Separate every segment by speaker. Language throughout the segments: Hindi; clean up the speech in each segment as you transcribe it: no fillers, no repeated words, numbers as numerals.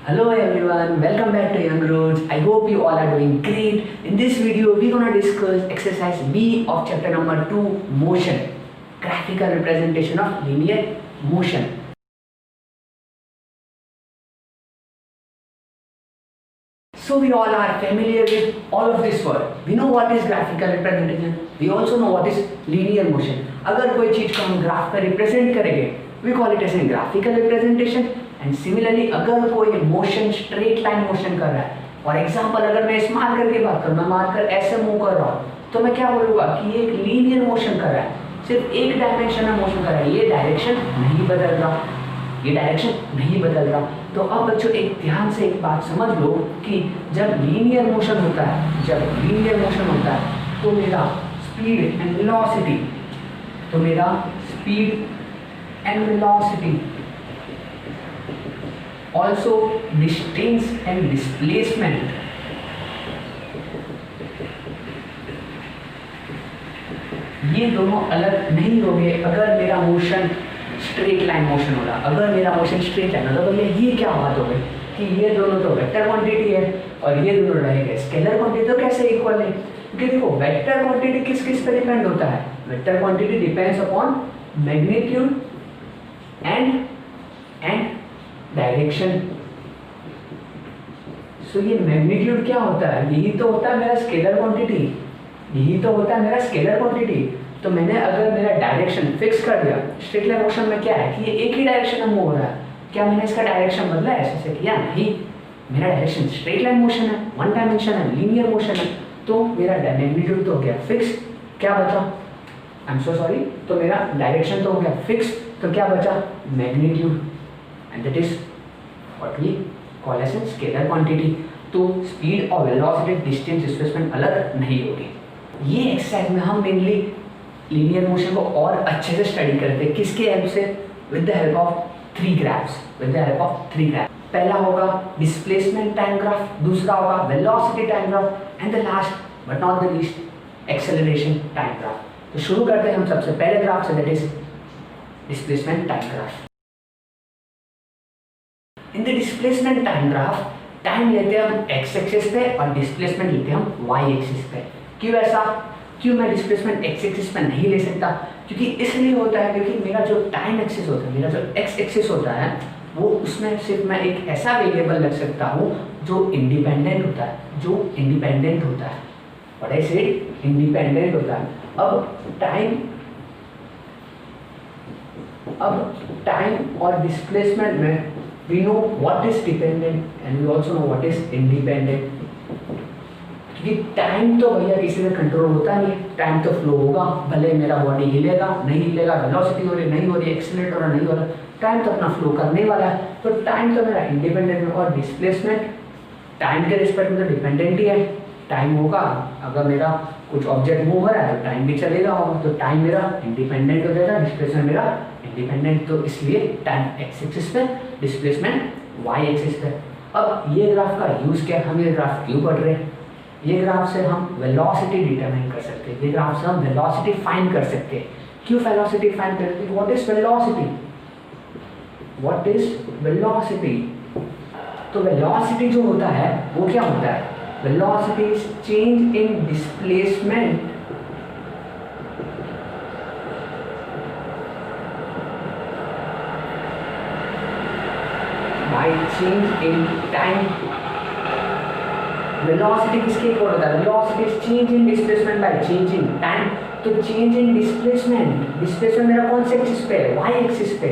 Speaker 1: Hello everyone, welcome back to Young Roots. I hope you all are doing great. In this video, we're gonna discuss exercise B of chapter number 2, motion, graphical representation of linear motion. So we all are familiar with all of this word. We know what is graphical representation. We also know what is linear motion. अगर कोई चीज को हम ग्राफ पर रिप्रेजेंट करेंगे, we call it as a graphical representation. And similarly अगर कोई मोशन स्ट्रेट लाइन मोशन कर रहा है, फॉर एग्जांपल अगर मैं इस मार्कर की बात करूँ, मैं मार्कर ऐसे मूव कर रहा हूँ, तो मैं क्या बोलूँगा कि ये एक लीनियर मोशन कर रहा है, सिर्फ एक डायमेंशन में मोशन कर रहा है, ये डायरेक्शन नहीं बदल रहा, ये डायरेक्शन नहीं बदल रहा। तो अब बच्चों एक ध्यान से एक बात समझ लो कि जब लीनियर मोशन होता है, तो मेरा speed and velocity also distance and displacement ये दोनों अलग नहीं होंगे अगर मेरा मोशन स्ट्रेट लाइन मोशन हो रहा। अगर मेरा मोशन स्ट्रेट लाइन होगा तो ये क्या बात हो गई कि ये दोनों तो वेक्टर क्वांटिटी है और ये दोनों रहेंगे स्केलर क्वांटिटी, तो कैसे इक्वल है? क्योंकि देखो वेक्टर क्वांटिटी किस किस पे डिपेंड होता है? Vector quantity depends upon magnitude and direction. So ये मैग्नीट्यूड क्या होता है? यही तो होता है मेरा स्केलर क्वांटिटी, तो मैंने अगर मेरा डायरेक्शन फिक्स कर दिया, स्ट्रेट लाइन मोशन में क्या है कि ये एक ही डायरेक्शन में मूव हो रहा है, क्या मैंने इसका डायरेक्शन बदला है? ऐसे किया नहीं, मेरा डायरेक्शन स्ट्रेट लाइन मोशन है, वन डायमेंशन है, लीनियर मोशन है, तो मेरा मैग्नीट्यूड तो हो गया फिक्स, क्या बचा? आई एम सो सॉरी, तो मेरा डायरेक्शन तो हो गया फिक्स, तो क्या बचा? Magnitude, and that is what we call as a scalar quantity. तो स्पीड और वेलोसिटी, डिस्टेंस, डिस्प्लेसमेंट अलग नहीं होगी। ये एक्सरसाइज में हम मेनली लीनियर मोशन को और अच्छे से स्टडी करते हैं, किसके हेल्प से? With the help of three graphs. पहला होगा डिस्प्लेसमेंट टाइम ग्राफ, दूसरा होगा velocity time graph and the last but not the least acceleration time graph. तो शुरू करते हैं हम सबसे पहले ग्राफ से, that is displacement time graph. In the displacement time graph time लेते हैं हम एक्स एक्सिस पे और डिस्प्लेसमेंट लेते हैं हम वाई एक्सिस पे। क्यों ऐसा? क्यों मैं डिस्प्लेसमेंट एक्स एक्सिस पे नहीं ले सकता? क्योंकि इसलिए होता है क्योंकि मेरा जो टाइम एक्सिस होता है, मेरा जो एक्स एक्सिस होता है, वो उसमें सिर्फ मैं एक ऐसा वेरिएबल रख सकता हूँ जो इंडिपेंडेंट होता है, और ऐसे इंडिपेंडेंट होता है। अब टाइम और डिस्प्लेसमेंट में we know what is dependent and we also know what is independent। क्योंकि टाइम तो भैया किसी से कंट्रोल होता नहीं, टाइम तो फ्लो होगा, भले मेरा बॉडी हिलेगा नहीं हिलेगा, वेलोसिटी हो रही नहीं हो रही, एक्सीलरेट हो रहा नहीं हो रहा, टाइम तो अपना फ्लो करने वाला है। तो टाइम तो मेरा इंडिपेंडेंट है और डिस्प्लेसमेंट टाइम के रिस्पेक्ट में तो डिपेंडेंट ही है। टाइम होगा, अगर मेरा कुछ ऑब्जेक्ट मूव हो रहा है तो टाइम भी चलेगा होगा, तो टाइम मेरा इंडिपेंडेंट हो जाएगा, डिस्प्लेसमेंट मेरा इंडिपेंडेंट। तो इसलिए टाइम एक्स एक्सिस पे, डिस्प्लेसमेंट वाई एक्सिस पे। अब ये ग्राफ का यूज क्या है? हम ये ग्राफ क्यों पढ़ रहे हैं? ये ग्राफ से हम वेलोसिटी डिटरमाइन कर सकते हैं, ये ग्राफ से हम वेलोसिटी फाइंड कर सकते हैं। क्यों वेलोसिटी फाइंड कर सकते हैं? What is velocity? तो वेलोसिटी जो होता है वो क्या होता है? Velocity is change in displacement by change in time। Velocity किसके इक्वल होता है? Velocity is change in displacement by change in time. तो चेंज इन डिस्प्लेसमेंट मेरा कौन से एक्सिस पे है? वाई एक्सिस पे।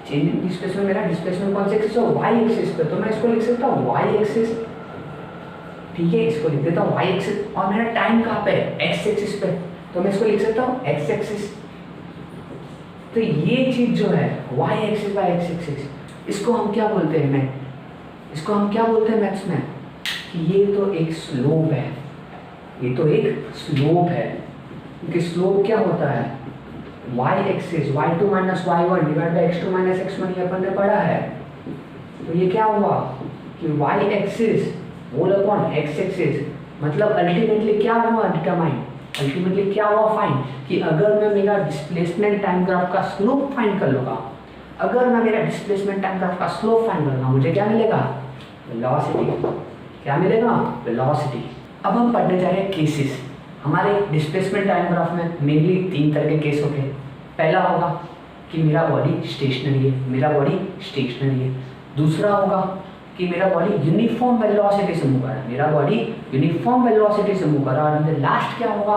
Speaker 1: चेंज इन डिस्प्लेसमेंट मेरा डिस्प्लेसमेंट कौन से एक्सिस है? वाई एक्सिस पे। तो मैं इसको लिख सकता हूँ वाई एक्सिस, ठीक है, इसको लिख देता हूँ वाई एक्सिस। और मेरा टाइम कहाँ पे है? एक्स एक्सिस पे, तो मैं इसको लिख सकता हूँ एक्स एक्सिस। तो ये चीज जो है Y axis by X axis, इसको हम क्या बोलते हैं मैथ्स में? कि ये तो एक स्लोप है, क्योंकि स्लोप क्या होता है? Y axis, y2 minus y1 divide by x2 minus x1, ये अपन ने पढ़ा है। तो ये क्या हुआ कि y axis whole upon x axis, मतलब अल्टीमेटली क्या हुआ डिटरमाइन? अल्टीमेटली क्या हुआ फाइंड? कि अगर मैं मेरा डिस्प्लेसमेंट टाइम ग्राफ का स्लोप फाइंड कर लूँगा अगर मैं मेरा डिस्प्लेसमेंट टाइम ग्राफ का स्लोप फाइंड करूंगा मुझे क्या मिलेगा, वेलोसिटी। क्या मिलेगा, वेलोसिटी। अब हम पढ़ने जा रहे हैं केसेस। हमारे डिस्प्लेसमेंट टाइम ग्राफ में मेनली 3 तरह के केस होंगे। पहला होगा कि मेरा बॉडी स्टेशनरी है, मेरा बॉडी स्टेशनरी है। दूसरा होगा कि मेरा बॉडी यूनिफॉर्म वेलोसिटी से मूव कर रहा है, मेरा बॉडी यूनिफॉर्म वेलोसिटी से मूव कर रहा है। और लास्ट क्या होगा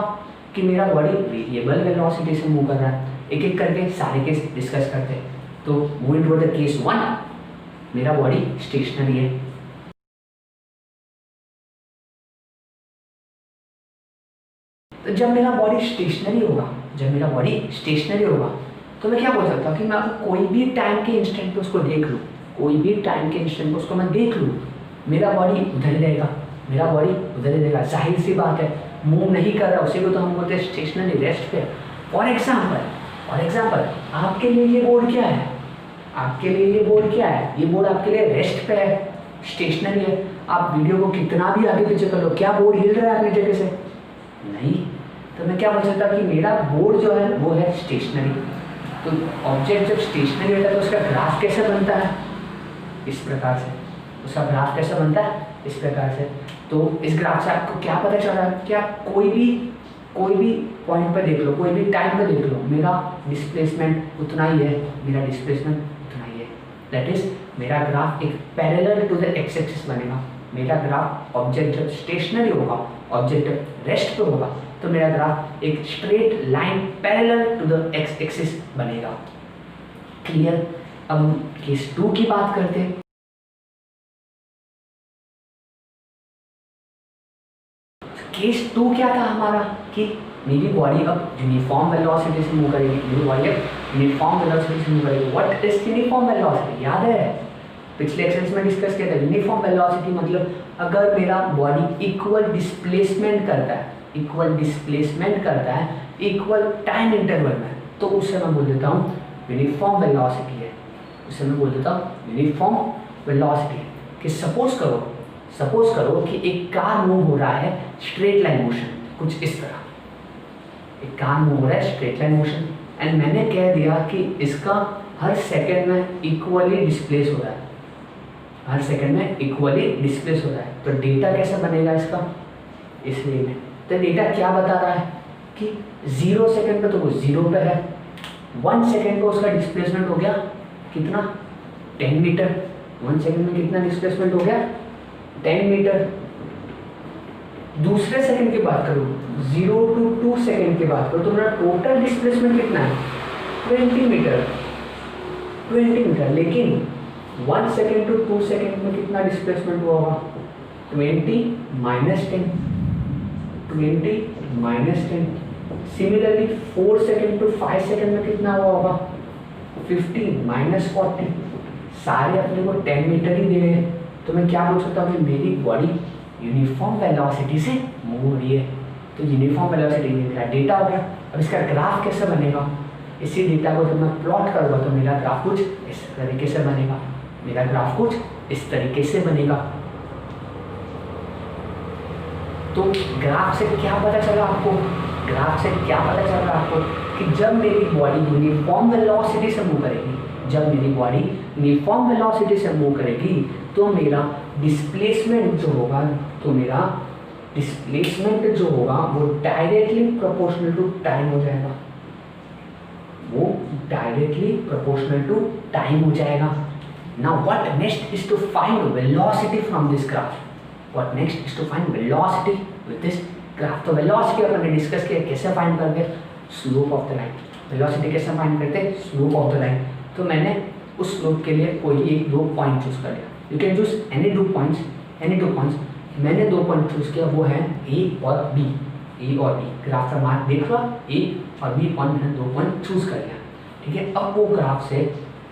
Speaker 1: कि मेरा बॉडी वेरिएबल वेलोसिटी से मूव कर रहा है। एक एक करके सारे केस डिस्कस करते हैं। तो मूविंग टुवर्ड द केस 1, मेरा बॉडी स्टेशनरी है। तो जब मेरा बॉडी स्टेशनरी होगा, तो मैं क्या बोल सकता हूँ कि मैं आपको कोई भी टाइम के इंस्टेंट पे उसको देख लूँ, उसको मैं देख लूँ, मेरा बॉडी उधर ही रहेगा। जाहिर सी बात है, मूव नहीं कर रहा, उसी को तो हम बोलते हैं स्टेशनरी, रेस्ट पे। फॉर एग्जाम्पल आपके लिए ये बोर्ड क्या है, ये बोर्ड आपके लिए रेस्ट पे है, स्टेशनरी है। आप वीडियो को कितना भी आगे पीछे कर लो, क्या बोर्ड हिल रहा है अपनी जगह से? नहीं। तो मैं क्या बोल सकता कि मेरा बोर्ड जो है वो है स्टेशनरी। तो ऑब्जेक्ट जब स्टेशनरी होता है तो उसका ग्राफ कैसे बनता है, इस प्रकार से। तो इस ग्राफ से आपको क्या पता चल रहा है कि आप कोई भी पॉइंट पर देख लो, कोई भी टाइम पर देख लो, मेरा डिस्प्लेसमेंट उतना ही है, दैट इज मेरा ग्राफ एक parallel to the X axis बनेगा। मेरा ग्राफ, ऑब्जेक्ट जब स्टेशनरी होगा, ऑब्जेक्ट जब रेस्ट पे होगा, तो मेरा ग्राफ एक straight line parallel to the X axis बनेगा। क्लियर? अब हम केस 2 की बात करते हैं। केस 2 क्या था हमारा कि मेरी बॉडी अब यूनिफॉर्म वेलोसिटी से मूव करेगी, व्हाट इज यूनिफॉर्म वेलोसिटी? याद है पिछले एक्सरसाइज में डिस्कस किया था। यूनिफॉर्म वेलोसिटी मतलब अगर मेरा बॉडी इक्वल डिस्प्लेसमेंट करता है इक्वल टाइम इंटरवल में, तो उससे मैं बोल देता हूँ यूनिफॉर्म वेलोसिटी है। कि सपोज करो कि एक कार मूव हो रहा है स्ट्रेट लाइन मोशन, कुछ इस तरह। एक कार मूव हो रहा है स्ट्रेट लाइन मोशन, एंड मैंने कह दिया कि इसका हर सेकंड में इक्वली डिस्प्लेस हो रहा है। तो डेटा कैसे बनेगा इसका? इस वे में। तो डेटा क्या बता रहा है कि 0 सेकंड पे तो वो 0 पे है, 1 सेकंड पे उसका डिस्प्लेसमेंट हो गया कितना? 10 मीटर। 1 सेकंड में कितना डिस्प्लेसमेंट हो गया? 10 मीटर। दूसरे सेकंड की बात करूँ, 0 to 2 सेकंड की बात करूँ, तो मेरा टोटल डिस्प्लेसमेंट कितना है? 20 मीटर। लेकिन 1 सेकंड to 2 सेकंड में कितना डिस्प्लेसमेंट हुआ होगा? 20 minus 10। Similarly 4 second to 5 second में कितना हुआ होगा? 50 माइनस 40। सारे अपने को 10 मीटर ही दे रहे हैं। तो मैं क्या बोल सकता हूँ कि मेरी बॉडी यूनिफॉर्म वेलोसिटी से मूव हो रही है। तो यूनिफॉर्म वेलोसिटी मेरा डेटा हो गया। अब इसका ग्राफ कैसे बनेगा? इसी डेटा को जब मैं प्लॉट करूँगा तो मेरा ग्राफ कुछ इस तरीके से बनेगा। तो ग्राफ से क्या पता चला आपको? कि जब मेरी बॉडी यूनिफॉर्म वेलोसिटी से मूव करेगी, तो मेरा डिस्प्लेसमेंट जो होगा वो डायरेक्टली प्रोपोर्शनल टू टाइम हो जाएगा। Now what next is to find velocity from this graph? तो वेलोसिटी अपन ने डिस्कस किया कैसे फाइंड करते? Slope of the line. Velocity कैसे फाइंड करते? Slope of the line. तो मैंने उस स्लोप के लिए कोई एक 2 पॉइंट चूज कर लिया। You can choose any 2 points. मैंने 2 पॉइंट चूज किया, वो है ए और बी। ग्राफ का मार्क देख लो, ए और बी पॉइंट, मैंने 2 पॉइंट चूज कर लिया। ठीक है।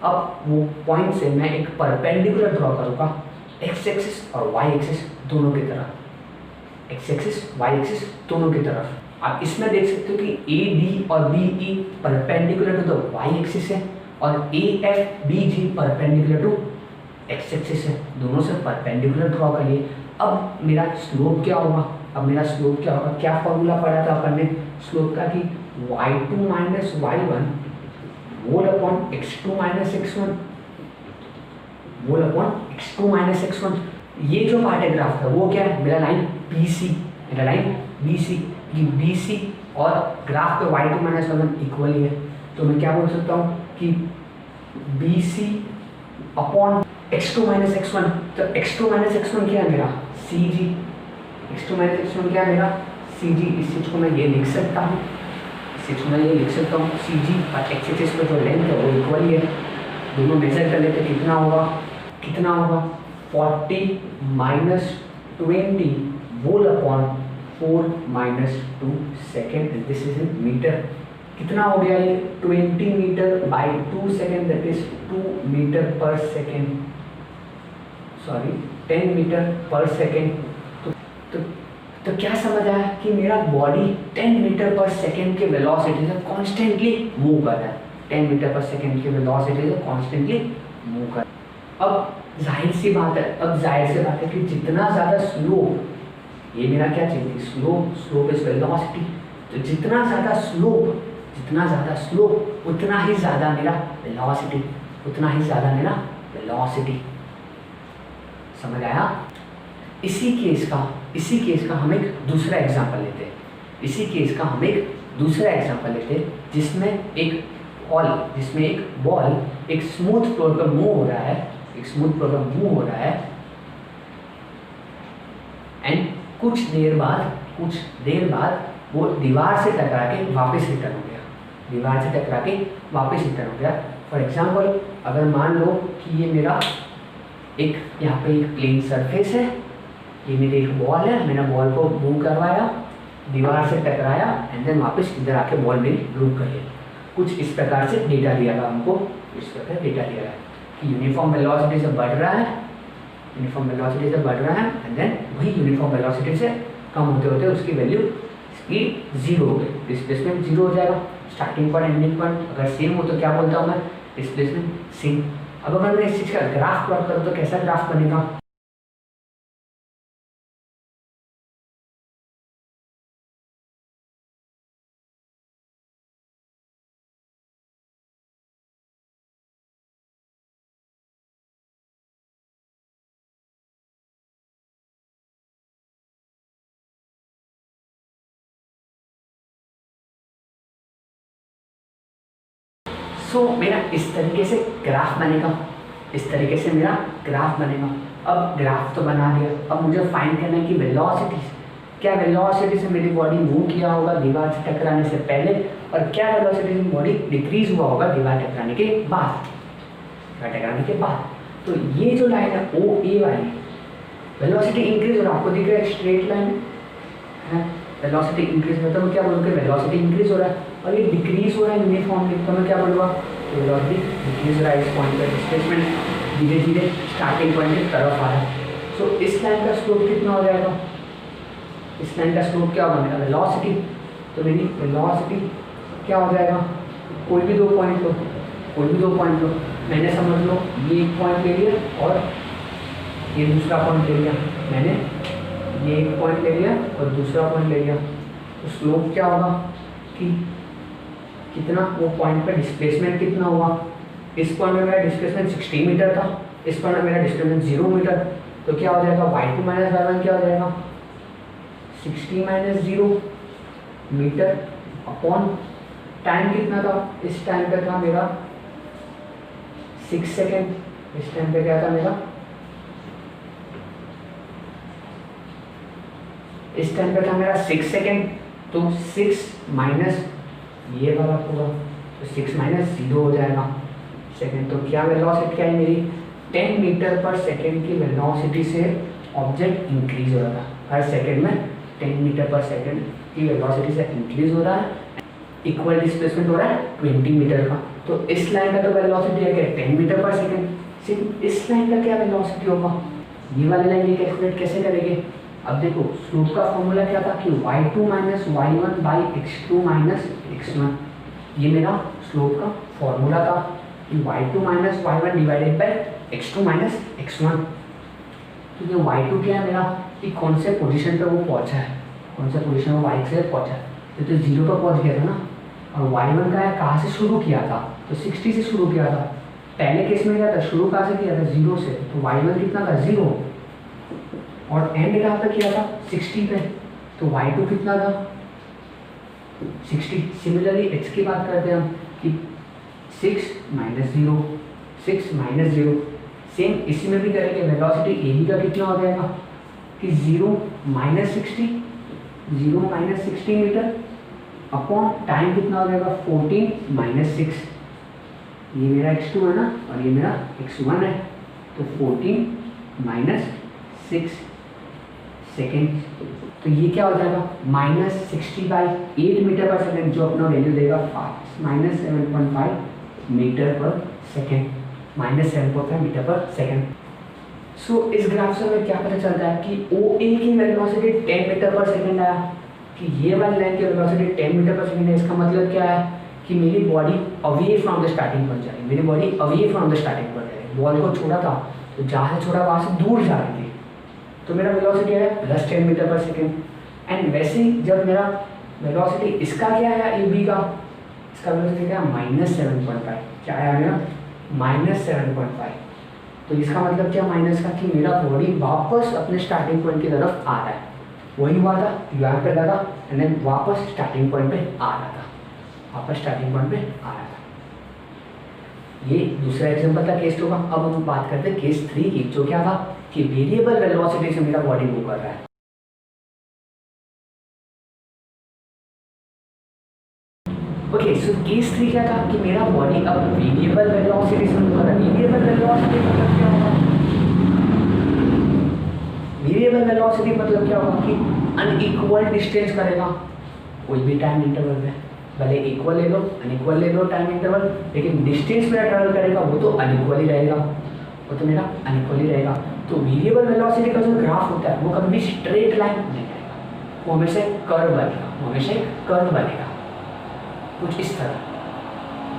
Speaker 1: अब वो पॉइंट से मैं एक परपेंडिकुलर ड्रॉ करूँगा एक्स एक्सिस और वाई एक्सिस दोनों की तरफ। आप इसमें देख सकते हो कि ए डी और B E perpendicular to the Y axis है और A F B G perpendicular to X axis है। दोनों से परपेंडिकुलर ड्रॉ करिए। अब मेरा स्लोप क्या होगा? क्या फॉर्मूला पढ़ा था अपन ने स्लोप का कि y2 minus y1 mole upon x2 minus x1, mole upon x2 minus x1। ये जो पार्ट है ग्राफ का वो क्या है, मेरा लाइन BC, मेरा लाइन BC, ये BC और ग्राफ पे y2 माइनस y1 इक्वल ही है, तो मैं क्या बोल सकता हूँ कि BC upon x2 minus x1। तो x2 माइनस x1 क्या है मेरा CG, x2 माइनस x1 क्या है मेरा CG। इस चीज़ को मैं ये लिख सकता हूँ, इस चीज़ को मैं ये लिख सकता हूँ CG और x एक्सिस पे जो लेंथ है वो इक्वल ही है। दोनों मेजर कर लेते कितना होगा, कितना होगा 40 minus 20 whole upon 4 minus 2 second, this is in metre. कितना हो गया ये 20 metre by 2 second, that is 2 metre per second, sorry 10 metre per second. तो क्या समझ आया कि मेरा बॉडी 10 मीटर पर सेकेंड के वेलोसिटी से कॉन्स्टेंटली मूव कर रहा है, 10 मीटर पर सेकेंड के वेलोसिटी से कॉन्स्टेंटली मूव कर रहा है। अब जाहिर सी बात है कि जितना ज़्यादा स्लो, ये मेरा क्या चाहिए स्लोप इज वेलोसिटी, तो जितना ज़्यादा स्लोप उतना ही ज़्यादा मेरा वेलोसिटी, समझ आया। इसी केस का हम एक दूसरा एग्जांपल लेते हैं, जिसमें एक बॉल एक स्मूथ फ्लोर पर मूव हो रहा है, एंड कुछ देर बाद वो दीवार से टकरा के वापस रिटर्न हो गया। फॉर एग्जाम्पल अगर मान लो कि ये मेरा यहाँ पे एक प्लेन सरफेस है, ये मेरी एक बॉल है, मैंने बॉल को मूव करवाया, दीवार से टकराया एंड देन वापस इधर आके बॉल मेरी मूव कर ली। कुछ इस प्रकार से डेटा दिया था हमको, कि यूनिफॉर्म वेलोसिटी से बढ़ रहा है एंड देन वही यूनिफॉर्म वेलोसिटी से कम होते उसकी वैल्यू स्पीड 0 हो गई, डिस्प्लेसमेंट 0 हो जाएगा। स्टार्टिंग पॉइंट एंडिंग पॉइंट अगर सेम हो तो क्या बोलता हूँ मैं, डिस्प्लेसमेंट सेम। अब अगर मैं इस चीज़ का ग्राफ प्लॉट करूँ तो कैसा ग्राफ बनेगा, मेरा इस तरीके से ग्राफ बनेगा। अब ग्राफ तो बना दिया, अब मुझे फाइंड करना है कि वेलोसिटी से मेरी बॉडी मूव किया होगा दीवार से टकराने से पहले, और क्या वेलोसिटी से बॉडी डिक्रीज हुआ होगा दीवार टकराने के बाद। तो ये जो लाइन है OA वाली, वेलोसिटी इंक्रीज हो रहा है, आपको दिख रहा है स्ट्रेट लाइन है, वेलोसिटी इंक्रीज होता है, मैं क्या बोलूँगा वेलोसिटी इंक्रीज हो रहा है, और ये डिक्रीज हो रहा है यूनिफॉर्मली, तो मैं क्या बोलूँगा वेलोसिटी डिक्रीज हो रहा है। इस पॉइंट पर डिस्प्लेसमेंट धीरे धीरे स्टार्टिंग पॉइंट की तरफ आ रहा है। सो इस लाइन का स्लोप कितना हो जाएगा, इस लाइन का स्लोप क्या होगा मेरा वेलोसिटी, तो मेरी वेलोसिटी क्या हो जाएगा, कोई भी दो पॉइंट लो, मैंने समझ लो ये एक पॉइंट ले लिया और ये दूसरा पॉइंट ले लिया, मैंने ये एक पॉइंट ले लिया और दूसरा पॉइंट ले लिया, तो स्लोप क्या होगा कि कितना वो पॉइंट पे डिस्प्लेसमेंट कितना हुआ। इस पॉइंट में मेरा डिस्प्लेसमेंट 60 मीटर था, इस पॉइंट में मेरा डिस्प्लेसमेंट 0 मीटर, तो क्या हो जाएगा y2 माइनस y1 क्या हो जाएगा 60 माइनस 0 मीटर अपॉन टाइम कितना था, इस टाइम पे था मेरा 6 सेकेंड, इस टाइम पे क्या था मेरा, इस टाइम पे था मेरा 6 सेकेंड, तो 6 माइनस ये वाला होगा, तो 6 माइनस 0 हो जाएगा सेकेंड। तो क्या वेलोसिटी क्या है मेरी 10 मीटर पर सेकेंड की वेलोसिटी से ऑब्जेक्ट इंक्रीज हो रहा था, हर सेकेंड में 10 मीटर पर सेकेंड की वेलोसिटी से इंक्रीज हो रहा है, इक्वल डिस्प्लेसमेंट हो रहा है 20 मीटर का। तो इस लाइन का तो वेलोसिटी है क्या 10 मीटर पर सेकेंड, सिर्फ इस लाइन का क्या वेलोसिटी होगा, ये वाली लाइन ये कैलकुलेट कैसे करेंगे। अब देखो स्लोप का फॉर्मूला क्या था कि y2 minus y1 by x2 minus x1, ये मेरा स्लोप का फॉर्मूला था कि y2 minus y1 divided by x2 minus x1। तो ये y2 क्या है मेरा कि कौन से पोजीशन पे वो पहुंचा है, कौन से पोजीशन में y से पहुंचा है, तो 0 पर पहुंच गया था ना, और y1 का है कहाँ से शुरू किया था, तो 60 से शुरू किया था। पहले केस में क्या था, शुरू कहाँ से किया था, 0 से, तो y1 कितना था, 0, और एंड कहाँ तक किया था, 60 पे, तो y2 कितना था, 60। सिमिलरली x की बात करते हैं हम कि 6 - 0, 6 - 0, सेम इसी में भी करेंगे। वेलोसिटी ए का कितना हो जाएगा कि 0 - 60, 0 - 60 मीटर अपॉन टाइम कितना हो जाएगा, 14 - 6। ये मेरा x2 है ना, और ये मेरा x1 है, तो 14 - 6 सेकेंड। तो ये क्या हो जाएगा, -60/8 मीटर पर सेकेंड, जो अपना वैल्यू देगा -7.5 metre per second, -7.5 metre per second. सो इस ग्राफ से हमें क्या पता चलता है कि OA की वेलोसिटी 10 मीटर पर सेकेंड आया, कि ये वाली लाइन की वेलोसिटी 10 मीटर पर सेकेंड है। इसका मतलब क्या है कि मेरी body away from the starting point जा रही है, मेरी body away from the starting point जा रही है। बॉल को छोड़ा था तो जहाँ से छोड़ा वहाँ से दूर जा रही थी, तो मेरा वेलोसिटी है +10 मीटर पर सेकेंड। एंड वैसे ही जब मेरा वेलोसिटी इसका क्या है, AB का, इसका वेलोसिटी क्या है, -7.5, क्या आया मेरा, -7.5। तो इसका मतलब क्या माइनस का, कि मेरा बॉडी वापस अपने स्टार्टिंग पॉइंट की तरफ आ रहा है। वही हुआ था, यहाँ पे लगा एंड देन वापस स्टार्टिंग पॉइंट पे आ रहा था, वापस स्टार्टिंग पॉइंट पे आ रहा था। ये दूसरा एग्जांपल था केस 2 का। अब हम बात करते हैं केस 3 की, जो क्या था कि वेरिएबल वेलोसिटी से मेरा बॉडी मूव कर रहा है। ओके, सो केस 3 क्या था कि मेरा बॉडी अब वेरिएबल वेलोसिटी से मूव कर रहा है। वेरिएबल वेलोसिटी मतलब क्या होगा, वेरिएबल वेलोसिटी मतलब क्या होगा कि अनइक्वल डिस्टेंस करेगा कोई भी टाइम इंटरवल में, भले इक्वल ले लो अनइक्वल ले लो टाइम इंटरवल, लेकिन डिस्टेंस मेरा ट्रैवल करेगा वो तो अनइक्वल ही रहेगा, वो तो मेरा अनइक्वल ही रहेगा। तो वेरिएबल वेलोसिटी का जो ग्राफ होता है वो कभी भी स्ट्रेट लाइन नहीं रहेगा, वो हमेशा एक कर्व बनेगा, वो हमेशा एक कर्व बनेगा, कुछ इस तरह,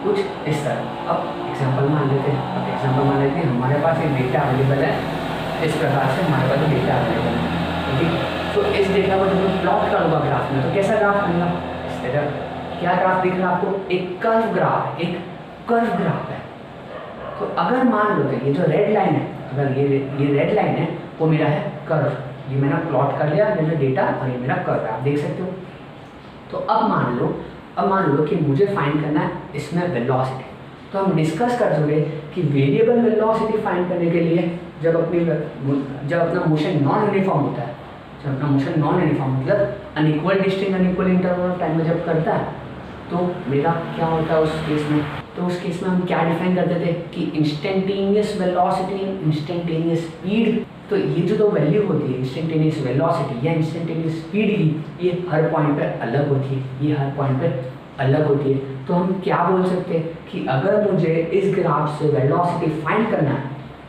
Speaker 1: कुछ इस तरह। अब एग्जांपल मान लेते हैं, हमारे पास एक डेटा अवेलेबल है, इस प्रकार से हमारे पास डेटा अवेलेबल है, ठीक। तो इस डेटा को जब मैं प्लॉट करूँगा ग्राफ में, तो कैसा ग्राफ बनेगा, इस तरह। क्या ग्राफ दिख रहा है आपको, एक कर्व ग्राफ है, एक कर्व ग्राफ है। तो अगर मान लो तो ये जो रेड लाइन है, अगर ये रेड लाइन है वो मेरा है कर्व, ये मैंने प्लॉट कर लिया, मेरा डेटा, और ये मेरा कर्व है, आप देख सकते हो। तो अब मान लो कि मुझे फाइंड करना है इसमें वेलोसिटी। तो हम डिस्कस कर चुके कि वेरिएबल वेलोसिटी फाइंड करने के लिए जब अपना मोशन नॉन यूनिफॉर्म होता है, जब अपना मोशन नॉन यूनिफॉर्म मतलब unequal distance unequal interval of time में जब करता है, तो मेरा क्या होता है उस केस में, तो उस केस में हम क्या डिफाइन करते थे कि इंस्टेंटेनियस वेलोसिटी, इंस्टेंटेनियस स्पीड। तो ये जो दो वैल्यू होती है, इंस्टेंटेनियस वेलोसिटी या इंस्टेंटेनियस स्पीड की, ये हर पॉइंट पे अलग होती है, ये हर पॉइंट पे अलग होती है। तो हम क्या बोल सकते हैं कि अगर मुझे इस ग्राफ से वेलोसिटी फाइंड करना है,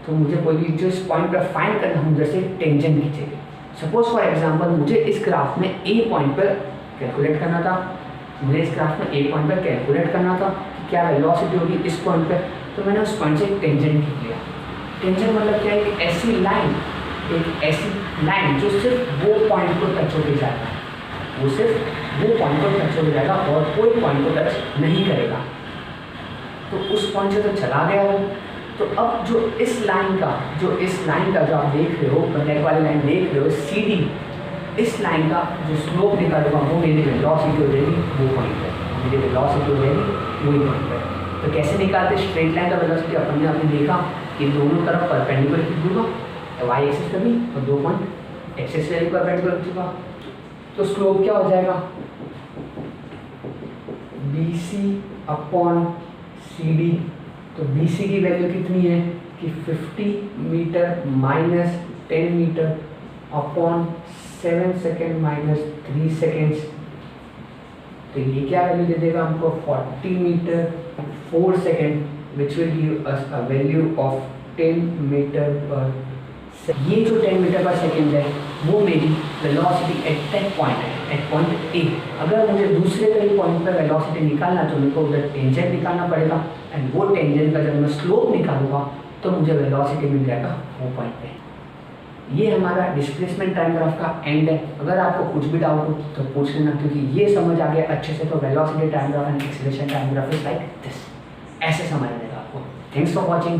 Speaker 1: तो मुझे कोई भी जो इस पॉइंट पर फाइंड करना है, हम जैसे टेंजेंट खींचेंगे। सपोज फॉर एग्जांपल मुझे इस ग्राफ में ए पॉइंट पर कैलकुलेट करना था, मुझे इस ग्राफ में ए पॉइंट पर कैलकुलेट करना था कि क्या वेलोसिटी होगी इस पॉइंट पर, तो मैंने उस पॉइंट से एक टेंजेंट खींच लिया। टेंजेंट मतलब क्या है, एक ऐसी लाइन जो सिर्फ वो पॉइंट को टच होकर जाता है, वो सिर्फ वो पॉइंट को टच होकर जाएगा और कोई पॉइंट को टच नहीं करेगा। तो उस पॉइंट से तो चला गया वो। तो अब जो इस लाइन का जो आप देख रहे हो, ब्लैक वाली लाइन देख रहे हो, CD, इस लाइन का जो स्लोप निकालेगा वो मेरी वेलोसिटी हो जाएगी वो पॉइंट पर, मेरी वेलोसिटी हो जाएगी वही पॉइंट पर। तो कैसे निकालते, स्ट्रेट लाइन का वेलोसिटी अपन ने आपने देखा कि दोनों तरफ परपेंडिकुलर खींच दूंगा, वाई एक्सिस पर भी और दो पॉइंट एक्सिस पे भी परपेंडिकुलर खींचूंगा। तो स्लोप क्या हो जाएगा, BC अपॉन CD। तो BC की वैल्यू कितनी है कि 50 metre minus 10 metre upon 7 second minus 3 seconds. तो ये क्या वैल्यू दे देगा हमको, 40 metre 4 second, which will give us a value of 10 metre per. ये जो 10 मीटर पर सेकेंड है वो मेरी वेलोसिटी एट दैट पॉइंट है, एट पॉइंट ए। अगर मुझे दूसरे कहीं पॉइंट पर वेलोसिटी निकालना तो मेरे को उधर टेंजेंट निकालना पड़ेगा, एंड वो टेंजेंट का जब मैं स्लोप निकालूंगा तो मुझे वेलोसिटी मिल जाएगा वो पॉइंट पे। ये हमारा डिस्प्लेसमेंट टाइम ग्राफ का एंड है। अगर आपको कुछ भी डाउट हो तो पूछ लेना, क्योंकि ये समझ आ गया अच्छे से तो velocity time graph and acceleration time graph is like this. ऐसे समझने का आपको। Thanks for watching.